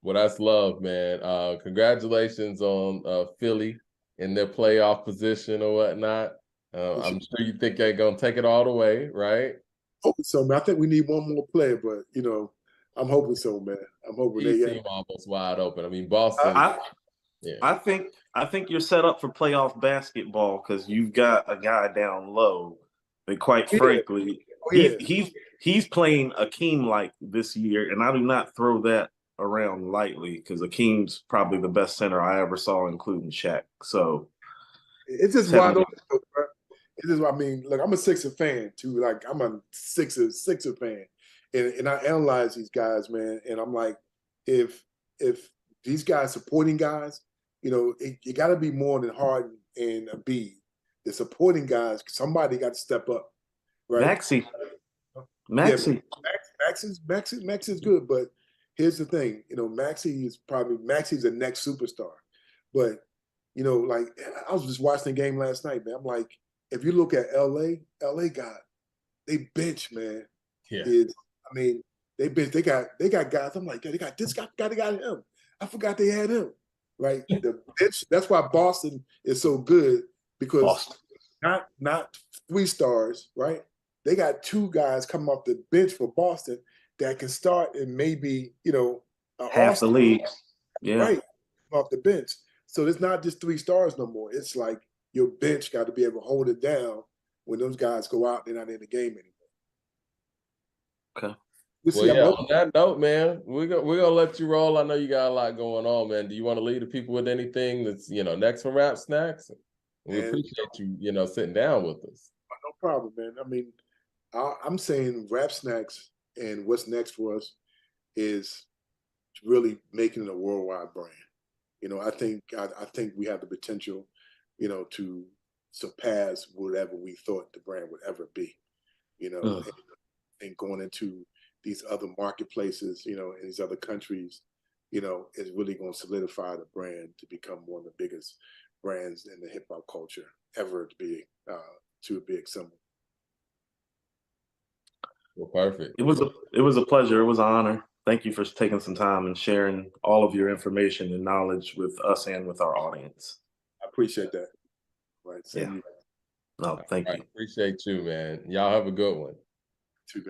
Well, that's love, man. Congratulations on Philly in their playoff position or whatnot. I'm sure you think they're going to take it all the way, right? Hoping so, man. I think we need one more player, but, I'm hoping so, man. I'm hoping they seem almost wide open. I mean, Boston. I think you're set up for playoff basketball because you've got a guy down low. But quite frankly, he's playing Akeem like this year, and I do not throw that around lightly because Akeem's probably the best center I ever saw, including Shaq. So it's just wide open. It's just, I mean, look, I'm a Sixer fan too. Like, I'm a Sixer fan, and I analyze these guys, man. And I'm like, if these guys supporting guys, it got to be more than Harden and Embiid. The supporting guys, somebody got to step up, right? Maxey. Maxey is good, but here's the thing, Maxey's the next superstar. But, like, I was just watching the game last night, man. I'm like, if you look at LA got, they bench, man. Yeah. They bench, they got guys. I'm like, they got this guy, they got him. I forgot they had him. Right? The bench, that's why Boston is so good, because not 3 stars, right? They got 2 guys coming off the bench for Boston that can start and maybe, half the league. Yeah. Right. Off the bench. So it's not just 3 stars no more. It's like your bench got to be able to hold it down when those guys go out, they're not in the game anymore. Okay. On that note, man, we're gonna let you roll. I know you got a lot going on, man. Do you want to leave the people with anything that's next for Rap Snacks? We appreciate you, sitting down with us. No problem, man. I mean, I'm saying Rap Snacks and what's next for us is really making it a worldwide brand. I think we have the potential, to surpass whatever we thought the brand would ever be. And going into these other marketplaces, in these other countries, is really going to solidify the brand to become one of the biggest brands in the hip hop culture ever to be a big symbol. Well, perfect. It was a pleasure. It was an honor. Thank you for taking some time and sharing all of your information and knowledge with us and with our audience. I appreciate that. Right. Yeah. No, thank you. Appreciate you, man. Y'all have a good one.